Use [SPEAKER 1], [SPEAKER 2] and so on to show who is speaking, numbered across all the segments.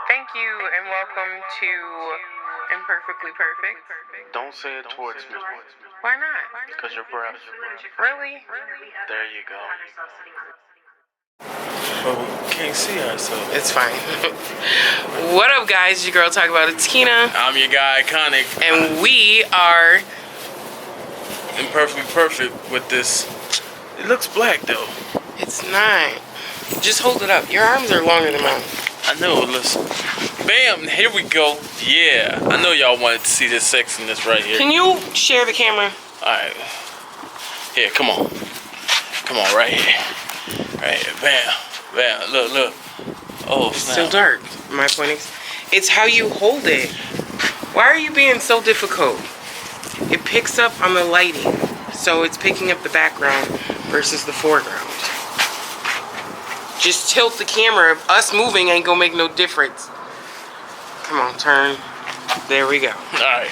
[SPEAKER 1] Thank you and welcome to Imperfectly Perfect.
[SPEAKER 2] Don't say it towards me.
[SPEAKER 1] Why not?
[SPEAKER 2] Because you're breath.
[SPEAKER 1] Really?
[SPEAKER 2] There you go. But we can't see ourselves.
[SPEAKER 1] It's fine. What up, guys? Your girl Talkaboutitakinah.
[SPEAKER 2] I'm your guy, Iconic.
[SPEAKER 1] And we are
[SPEAKER 2] Imperfectly Perfect with this. It looks black, though.
[SPEAKER 1] It's not. Just hold it up. Your arms are longer than mine.
[SPEAKER 2] I know, listen. Bam, here we go. Yeah, I know y'all wanted to see this sexiness right here.
[SPEAKER 1] Can you share the camera?
[SPEAKER 2] Alright. Here, come on. Come on, right here. Right here. Bam. Bam. Look. Oh,
[SPEAKER 1] It's
[SPEAKER 2] snap.
[SPEAKER 1] still dark. My point is, it's how you hold it. Why are you being so difficult? It picks up on the lighting. So it's picking up the background versus the foreground. Just tilt the camera. Us moving ain't gonna make no difference. Come on, turn. There we go.
[SPEAKER 2] Alright.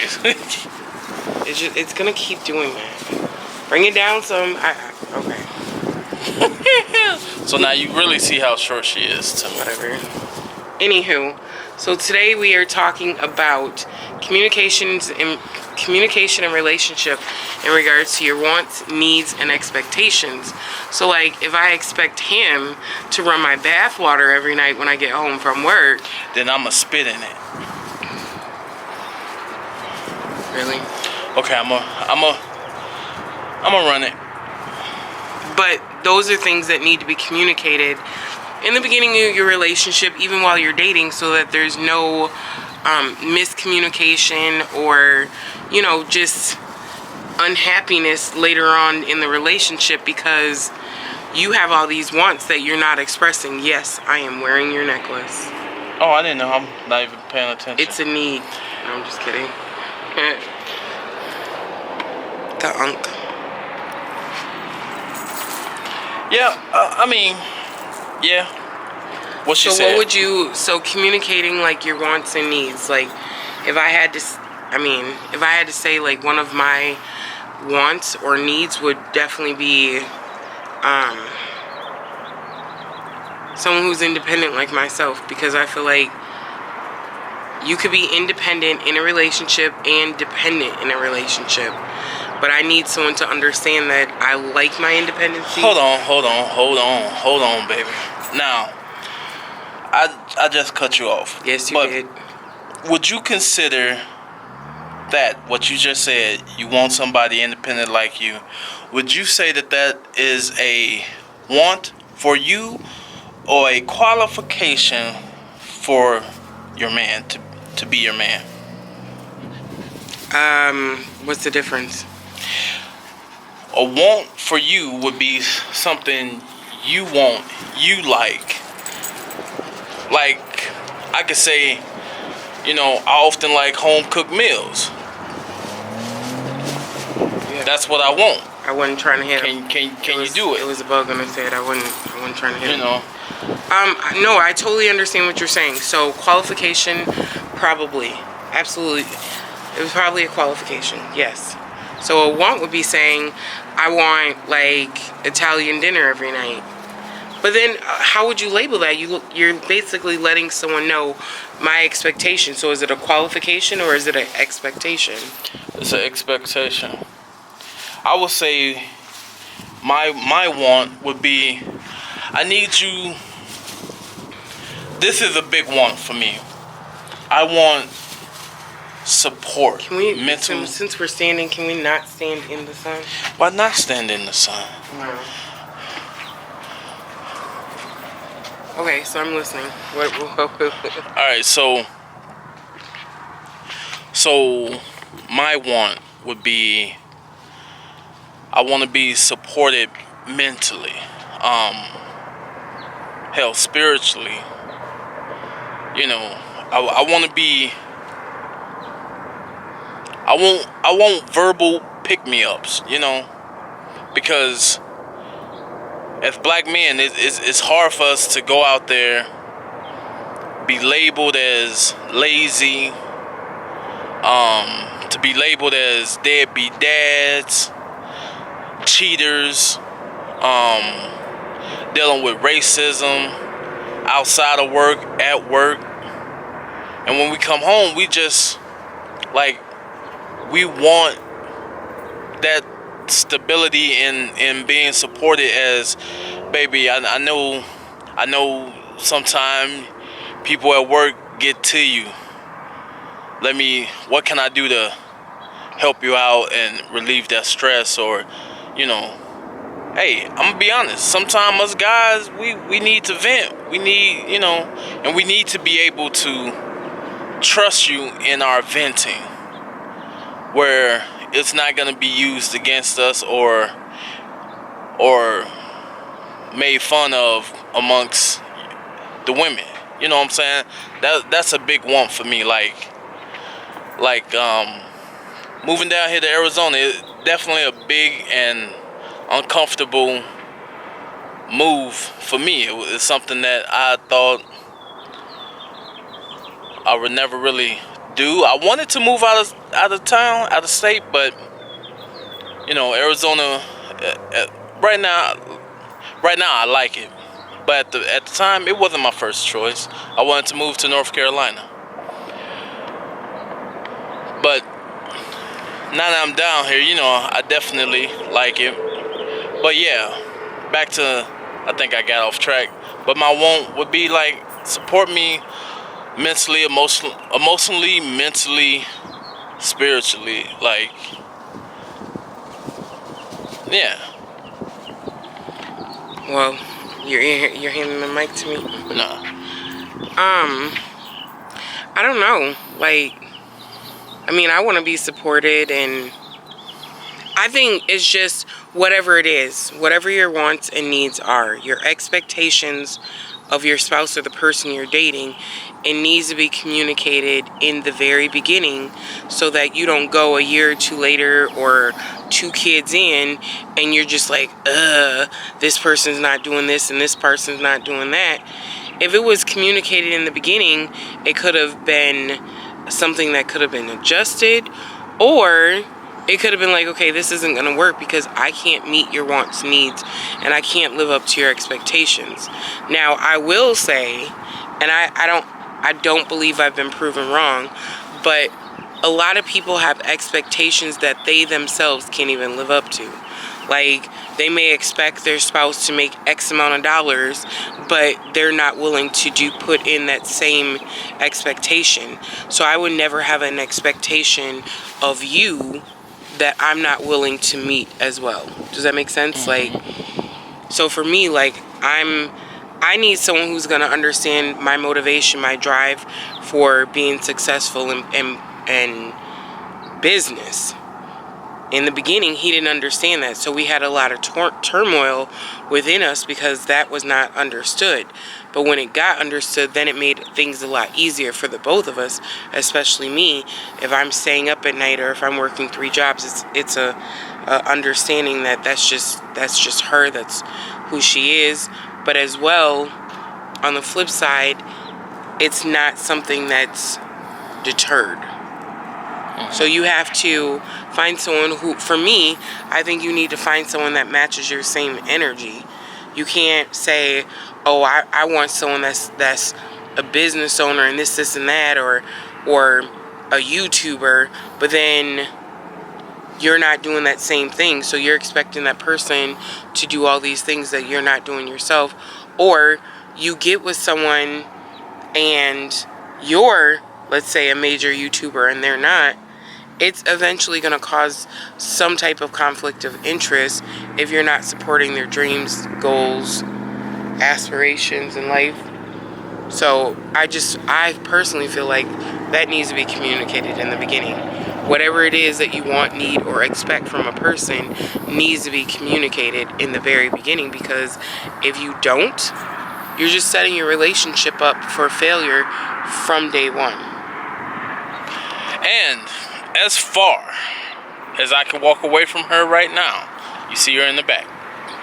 [SPEAKER 1] It's gonna keep doing that. Bring it down some. Okay.
[SPEAKER 2] So now you really see how short she is to me.
[SPEAKER 1] Whatever. Anywho, so today we are talking about communication and relationship in regards to your wants, needs, and expectations. So like, if I expect him to run my bath water every night when I get home from work,
[SPEAKER 2] then I'ma spit in it.
[SPEAKER 1] really?
[SPEAKER 2] Okay, I'ma run it.
[SPEAKER 1] But those are things that need to be communicated in the beginning of your relationship, even while you're dating, so that there's no miscommunication or, you know, just unhappiness later on in the relationship because you have all these wants that you're not expressing. Yes, I am wearing your necklace.
[SPEAKER 2] Oh, I didn't know. I'm not even paying attention.
[SPEAKER 1] It's a need. No, I'm just kidding. The unk.
[SPEAKER 2] Yeah, I mean, yeah. What she
[SPEAKER 1] So
[SPEAKER 2] said.
[SPEAKER 1] what would you, so communicating like your wants and needs, like if I had to say like one of my wants or needs would definitely be someone who's independent like myself, because I feel like you could be independent in a relationship and dependent in a relationship. But I need someone to understand that I like my independency.
[SPEAKER 2] Hold on, baby. Now, I just cut you off.
[SPEAKER 1] Yes, you did.
[SPEAKER 2] Would you consider that what you just said, you want somebody independent like you, would you say that that is a want for you or a qualification for your man to be your man?
[SPEAKER 1] What's the difference?
[SPEAKER 2] A want for you would be something you want, you like. Like, I could say, you know, I often like home-cooked meals.
[SPEAKER 1] Yeah.
[SPEAKER 2] That's what I want.
[SPEAKER 1] I wasn't trying to hit him.
[SPEAKER 2] Can you do it?
[SPEAKER 1] It was a bug when I said I wasn't trying to hit him.
[SPEAKER 2] You know.
[SPEAKER 1] No, I totally understand what you're saying. So qualification, probably, absolutely, it was probably a qualification. Yes. So a want would be saying, I want like Italian dinner every night. But then, how would you label that? You're basically letting someone know my expectation. So is it a qualification or is it an expectation?
[SPEAKER 2] It's an expectation. I would say my want would be, I need you. This is a big want for me. I want support.
[SPEAKER 1] Can we,
[SPEAKER 2] mental.
[SPEAKER 1] since we're standing, can we not stand in the sun?
[SPEAKER 2] Why not stand in the sun?
[SPEAKER 1] No. Okay, so I'm listening. What?
[SPEAKER 2] All right, so my want would be, I want to be supported mentally, hell, spiritually. You know, I want to be. I want verbal pick-me-ups. You know, because as black men, it's hard for us to go out there, be labeled as lazy, to be labeled as deadbeat dads, cheaters, dealing with racism, outside of work, at work. And when we come home, we just, like, we want that stability in being supported as, baby, I know sometimes people at work get to you. What can I do to help you out and relieve that stress? Or, you know, hey, I'm gonna be honest, sometimes us guys, we need to vent. We need, and we need to be able to trust you in our venting, where it's not gonna be used against us or made fun of amongst the women. You know what I'm saying? That's a big one for me. Like moving down here to Arizona is definitely a big and uncomfortable move for me. It's something that I thought I would never really do. I wanted to move out of town, out of state, but Arizona right now I like it. But at the time, it wasn't my first choice. I wanted to move to North Carolina. But now that I'm down here, I definitely like it. But yeah, back to, I think I got off track. But my want would be like, support me mentally, emotionally, mentally, spiritually. Like, yeah.
[SPEAKER 1] Well, you're handing the mic to me?
[SPEAKER 2] No.
[SPEAKER 1] I don't know. Like, I mean, I want to be supported, and I think it's just whatever it is, whatever your wants and needs are, your expectations of your spouse or the person you're dating, it needs to be communicated in the very beginning so that you don't go a year or two later or 2 kids in and you're just like, this person's not doing this and this person's not doing that. If it was communicated in the beginning, it could have been something that could have been adjusted, or it could have been like, okay, this isn't going to work because I can't meet your wants, needs, and I can't live up to your expectations. Now, I will say, and I don't believe I've been proven wrong, but a lot of people have expectations that they themselves can't even live up to. Like, they may expect their spouse to make X amount of dollars, but they're not willing to put in that same expectation. So I would never have an expectation of you that I'm not willing to meet as well. Does that make sense? Like, so for me, like, I need someone who's gonna understand my motivation, my drive for being successful in business. In the beginning, he didn't understand that, so we had a lot of turmoil within us because that was not understood. But when it got understood, then it made things a lot easier for the both of us, especially me. If I'm staying up at night or if I'm working 3 jobs, it's a understanding that that's just her, that's who she is. But as well, on the flip side, it's not something that's deterred. So you have to find someone who, for me, I think you need to find someone that matches your same energy. You can't say, oh, I want someone that's a business owner and this and that, or a YouTuber, but then you're not doing that same thing. So you're expecting that person to do all these things that you're not doing yourself. Or you get with someone and you're, let's say, a major YouTuber and they're not. It's eventually going to cause some type of conflict of interest if you're not supporting their dreams, goals, aspirations in life. So I personally feel like that needs to be communicated in the beginning. Whatever it is that you want, need, or expect from a person needs to be communicated in the very beginning, because if you don't, you're just setting your relationship up for failure from day one.
[SPEAKER 2] And as far as I can walk away from her right now, you see her in the back.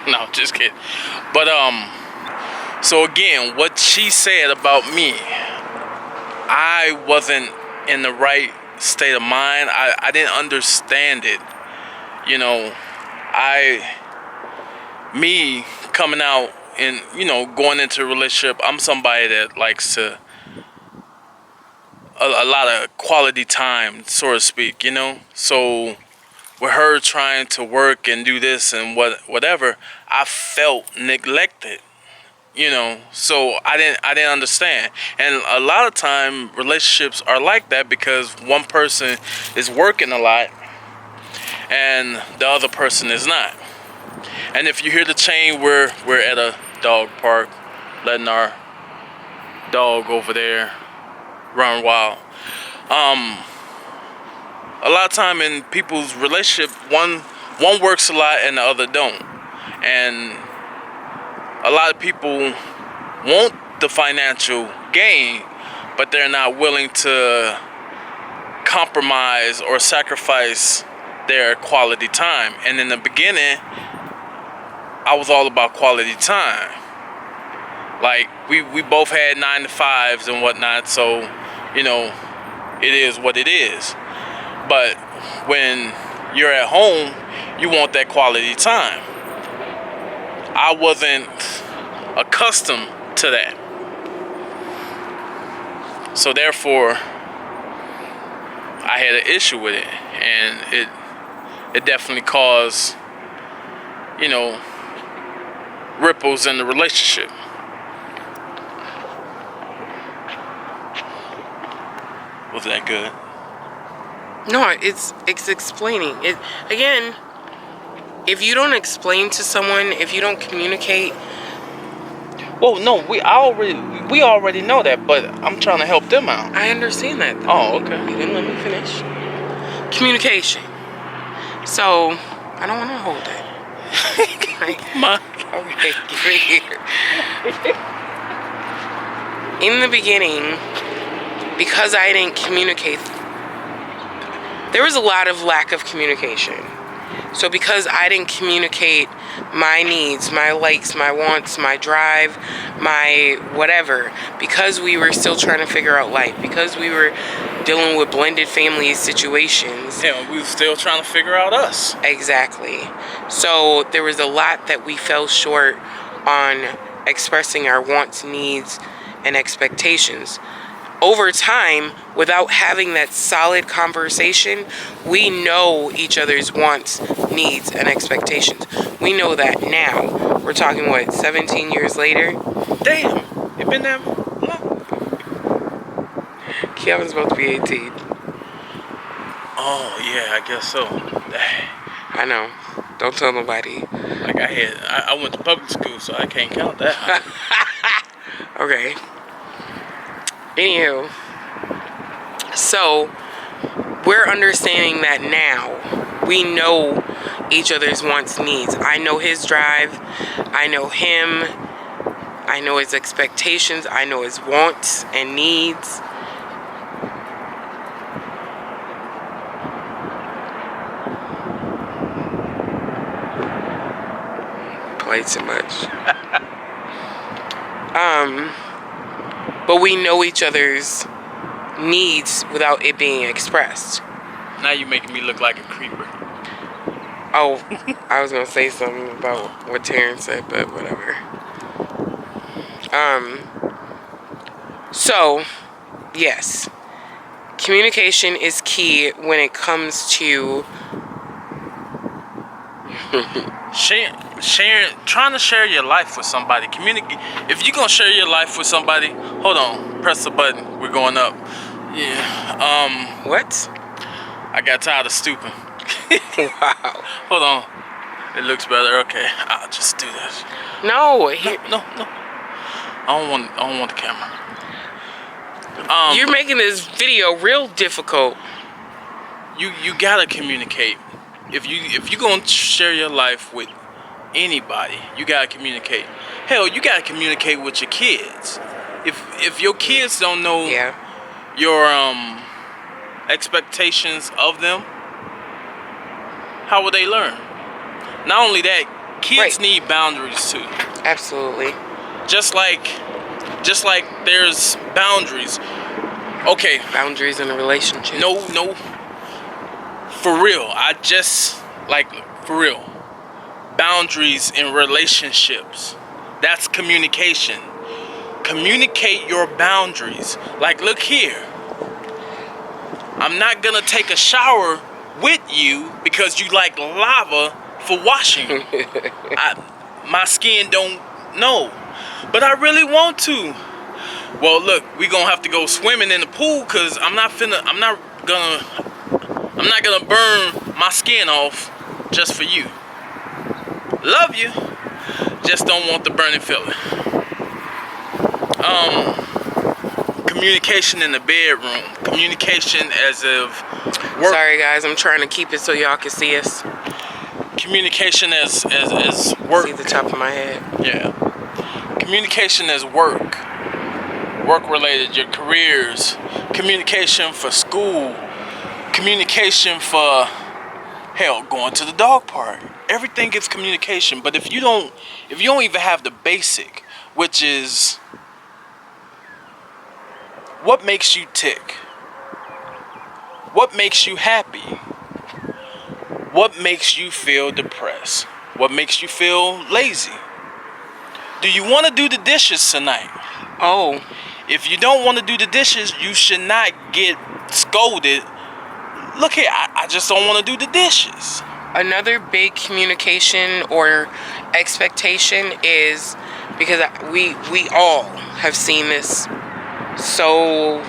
[SPEAKER 2] No, just kidding. But so again, what she said about me, I wasn't in the right state of mind. I didn't understand it. Me coming out and going into a relationship, I'm somebody that likes to a lot of quality time, so to speak. So with her trying to work and do this and whatever, I felt neglected. So I didn't understand. And a lot of time relationships are like that because one person is working a lot and the other person is not. And if you hear the chain, we're at a dog park letting our dog over there run wild. A lot of time in people's relationship, one works a lot and the other don't. And a lot of people want the financial gain, but they're not willing to compromise or sacrifice their quality time. And in the beginning, I was all about quality time. Like, we both had 9 to 5s and whatnot, so, it is what it is. But when you're at home, you want that quality time. I wasn't accustomed to that. So therefore, I had an issue with it, and it definitely caused, ripples in the relationship. Was that good?
[SPEAKER 1] No, it's explaining it again. If you don't explain to someone, if you don't communicate.
[SPEAKER 2] Well, no, we already know that, but I'm trying to help them out.
[SPEAKER 1] I understand that, though.
[SPEAKER 2] Oh, okay.
[SPEAKER 1] You didn't let me finish. Communication. So, I don't want to hold it. Okay, give it here. In the beginning, because I didn't communicate, there was a lot of lack of communication. So because I didn't communicate my needs, my likes, my wants, my drive, my whatever, because we were still trying to figure out life, because we were dealing with blended family situations.
[SPEAKER 2] Yeah, we were still trying to figure out us.
[SPEAKER 1] Exactly. So there was a lot that we fell short on expressing our wants, needs, and expectations. Over time, without having that solid conversation, we know each other's wants, needs, and expectations. We know that now. We're talking, 17 years later?
[SPEAKER 2] Damn, it been that long?
[SPEAKER 1] Kevin's about to be 18.
[SPEAKER 2] Oh, yeah, I guess so.
[SPEAKER 1] I know. Don't tell nobody.
[SPEAKER 2] Like I went to public school, so I can't count that.
[SPEAKER 1] Okay. Anywho, so we're understanding that now. We know each other's wants, needs. I know his drive. I know him. I know his expectations. I know his wants and needs. Play too much. But we know each other's needs without it being expressed.
[SPEAKER 2] Now you're making me look like a creeper.
[SPEAKER 1] Oh, I was gonna say something about what Terrence said, but whatever. So, yes. Communication is key when it comes to
[SPEAKER 2] trying to share your life with somebody. Communicate. If you're gonna share your life with somebody, hold on, press the button. We're going up. Yeah.
[SPEAKER 1] What?
[SPEAKER 2] I got tired of stooping.
[SPEAKER 1] Wow.
[SPEAKER 2] Hold on. It looks better. Okay, I'll just do this.
[SPEAKER 1] No.
[SPEAKER 2] No. I don't want the camera.
[SPEAKER 1] You're making this video real difficult.
[SPEAKER 2] You gotta communicate. If you gonna share your life with anybody, you gotta communicate. Hell, you gotta communicate with your kids. If your kids don't know your expectations of them, how will they learn? Not only that, kids need boundaries too.
[SPEAKER 1] Absolutely.
[SPEAKER 2] Just like there's boundaries. Okay.
[SPEAKER 1] Boundaries in a relationship.
[SPEAKER 2] No. For real. For real. Boundaries in relationships. That's communication. Communicate your boundaries. Like, look here. I'm not gonna take a shower with you because you like lava for washing. My skin don't know, but I really want to. Well, look, we gonna have to go swimming in the pool because I'm not gonna burn my skin off just for you. Love you, just don't want the burning feeling. Communication in the bedroom. Communication as of work.
[SPEAKER 1] Sorry guys, I'm trying to keep it so y'all can see us.
[SPEAKER 2] Communication as work.
[SPEAKER 1] See the top of my head.
[SPEAKER 2] Yeah. Communication as work. Work related, your careers. Communication for school. Communication for, hell, going to the dog park. Everything gets communication. But if you don't even have the basic, which is what makes you tick? What makes you happy? What makes you feel depressed? What makes you feel lazy? Do you want to do the dishes tonight?
[SPEAKER 1] Oh.
[SPEAKER 2] If you don't want to do the dishes, you should not get scolded. Look here, I just don't want to do the dishes.
[SPEAKER 1] Another big communication or expectation is, because we all have seen this so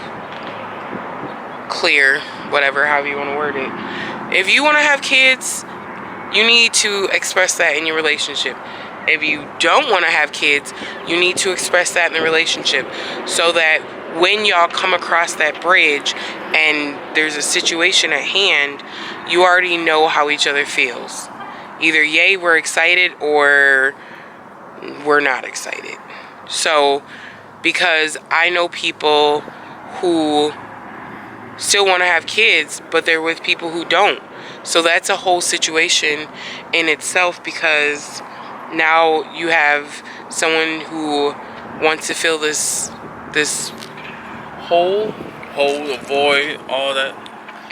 [SPEAKER 1] clear, whatever, however you want to word it. If you want to have kids, you need to express that in your relationship. If you don't want to have kids, you need to express that in the relationship, so that when y'all come across that bridge and there's a situation at hand, you already know how each other feels. Either yay, we're excited, or we're not excited. So, because I know people who still want to have kids, but they're with people who don't. So that's a whole situation in itself, because now you have someone who wants to fill this hole,
[SPEAKER 2] a void, all that.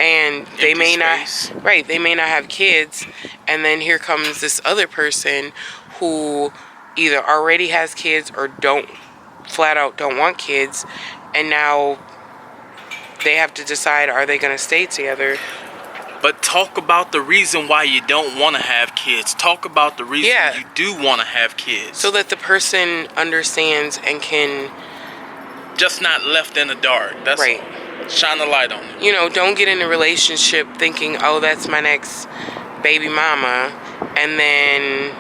[SPEAKER 1] and they may
[SPEAKER 2] space.
[SPEAKER 1] not, right, they may not have kids, and then here comes this other person who either already has kids or flat out don't want kids, and now they have to decide, are they going to stay together?
[SPEAKER 2] But talk about the reason why you don't want to have kids. Talk about the reason you do want to have kids.
[SPEAKER 1] So that the person understands and can...
[SPEAKER 2] Just not left in the dark. That's
[SPEAKER 1] right.
[SPEAKER 2] Shine a light on it.
[SPEAKER 1] You know, don't get in a relationship thinking, oh, that's my next baby mama. And then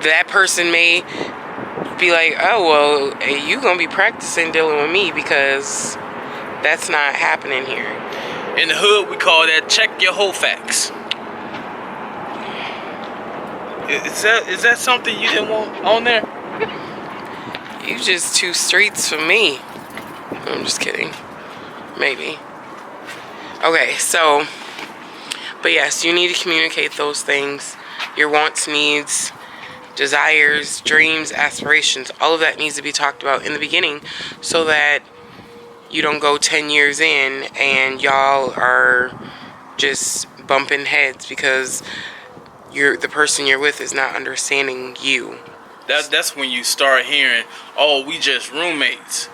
[SPEAKER 1] that person may be like, oh, well, you going to be practicing dealing with me, because that's not happening here.
[SPEAKER 2] In the hood, we call that check your whole facts. Is that something you didn't want on there?
[SPEAKER 1] You just too streets for me. I'm just kidding. Maybe. Okay, so, but yes, you need to communicate those things. Your wants, needs, desires, dreams, aspirations, all of that needs to be talked about in the beginning, so that you don't go 10 years in and y'all are just bumping heads because the person you're with is not understanding you.
[SPEAKER 2] That's when you start hearing, oh, we just roommates.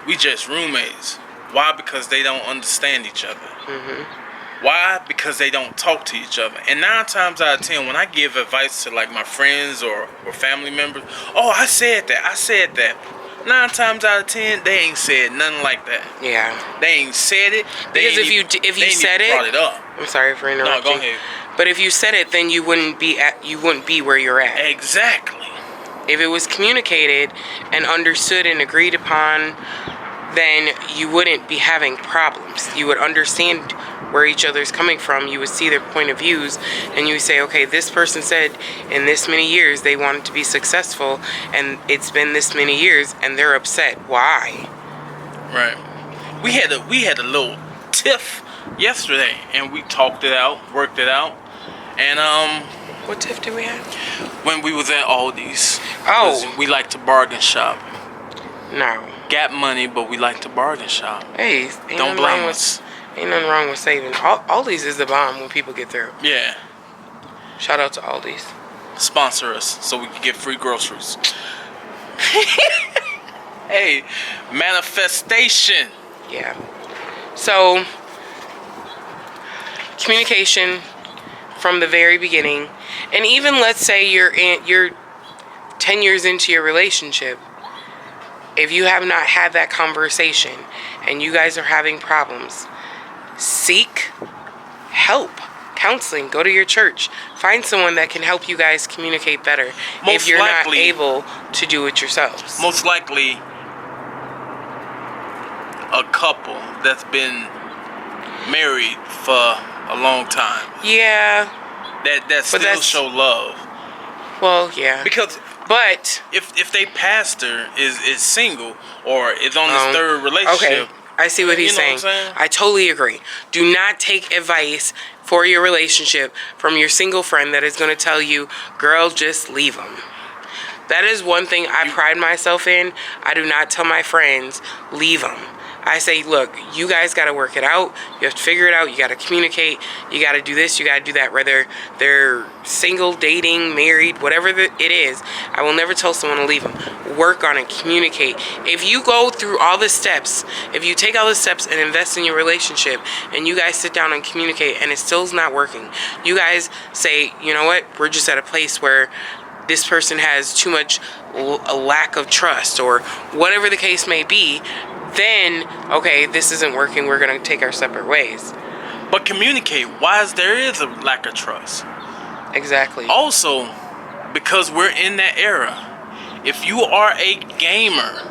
[SPEAKER 2] We just roommates. Why? Because they don't understand each other.
[SPEAKER 1] Mm-hmm.
[SPEAKER 2] Why? Because they don't talk to each other. And 9 times out of 10, when I give advice to like my friends or family members, oh, I said that. 9 times out of 10, they ain't said nothing like that.
[SPEAKER 1] Yeah.
[SPEAKER 2] They ain't said it.
[SPEAKER 1] Because if you said it,
[SPEAKER 2] brought it up.
[SPEAKER 1] I'm sorry for interrupting.
[SPEAKER 2] No, go ahead.
[SPEAKER 1] But if you said it, then you wouldn't be where you're at.
[SPEAKER 2] Exactly.
[SPEAKER 1] If it was communicated and understood and agreed upon, then you wouldn't be having problems. You would understand where each other's coming from. You would see their point of views, and you would say, okay, this person said in this many years they wanted to be successful, and it's been this many years and they're upset. Why?
[SPEAKER 2] Right. We had a little tiff yesterday, and we talked it out, worked it out. And
[SPEAKER 1] what tiff did we have?
[SPEAKER 2] When we was at Aldi's.
[SPEAKER 1] Oh.
[SPEAKER 2] We like to bargain shop.
[SPEAKER 1] No.
[SPEAKER 2] Got money, but we like to bargain shop.
[SPEAKER 1] Hey,
[SPEAKER 2] don't blame us.
[SPEAKER 1] Ain't nothing wrong with saving. Aldi's is the bomb when people get through.
[SPEAKER 2] Yeah.
[SPEAKER 1] Shout out to Aldi's.
[SPEAKER 2] sponsor us so we can get free groceries. Hey, manifestation.
[SPEAKER 1] Yeah. So, communication from the very beginning, and even let's say you're 10 years into your relationship. If you have not had that conversation and you guys are having problems, seek help. Counseling, go to your church, find someone that can help you guys communicate better if you're not able to do it yourselves.
[SPEAKER 2] Most likely a couple that's been married for a long time.
[SPEAKER 1] Yeah.
[SPEAKER 2] That still show love.
[SPEAKER 1] Well, yeah. But
[SPEAKER 2] if they pastor is single or is on his third relationship.
[SPEAKER 1] Okay. I see what he's saying. I totally agree. Do not take advice for your relationship from your single friend that is going to tell you, girl, just leave him. That is one thing I pride myself in. I do not tell my friends, leave him. I say, look, you guys got to work it out. You have to figure it out. You got to communicate. You got to do this. You got to do that. Whether they're single, dating, married, whatever it is, I will never tell someone to leave them. Work on it. Communicate. If you go through all the steps, if you take all the steps and invest in your relationship, and you guys sit down and communicate, and it still is not working, you guys say, you know what, we're just at a place where this person has too much a lack of trust, or whatever the case may be, then, okay, this isn't working, we're going to take our separate ways.
[SPEAKER 2] But communicate. Why there is a lack of trust?
[SPEAKER 1] Exactly.
[SPEAKER 2] Also, because we're in that era, if you are a gamer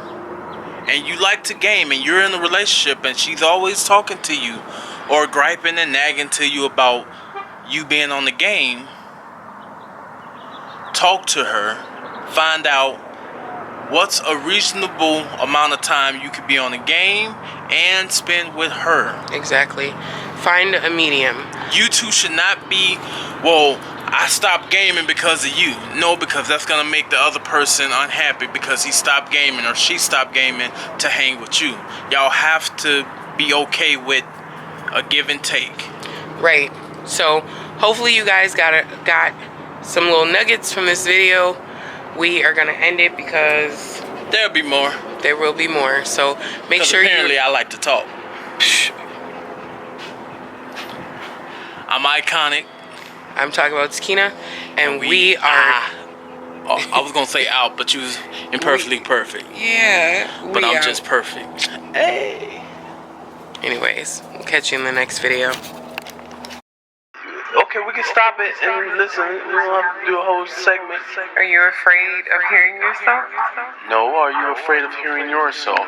[SPEAKER 2] and you like to game and you're in a relationship and she's always talking to you or griping and nagging to you about you being on the game, talk to her, find out what's a reasonable amount of time you could be on the game and spend with her.
[SPEAKER 1] Exactly. Find a medium.
[SPEAKER 2] You two should not be, well, I stopped gaming because of you. No, because that's going to make the other person unhappy because he stopped gaming or she stopped gaming to hang with you. Y'all have to be okay with a give and take.
[SPEAKER 1] Right. So, hopefully you guys got some little nuggets from this video. We are going to end it because
[SPEAKER 2] there'll be more.
[SPEAKER 1] There will be more. So make sure
[SPEAKER 2] apparently I like to talk. I'm Iconic.
[SPEAKER 1] I'm Talkaboutitakinah, and we are.
[SPEAKER 2] I was gonna say out, but you was imperfectly perfect.
[SPEAKER 1] Yeah.
[SPEAKER 2] But I'm just perfect. Hey.
[SPEAKER 1] Anyways, we'll catch you in the next video.
[SPEAKER 2] Okay, we can stop it and listen. We don't have to do a whole segment.
[SPEAKER 1] Are you afraid of hearing yourself?
[SPEAKER 2] No, are you afraid of hearing yourself?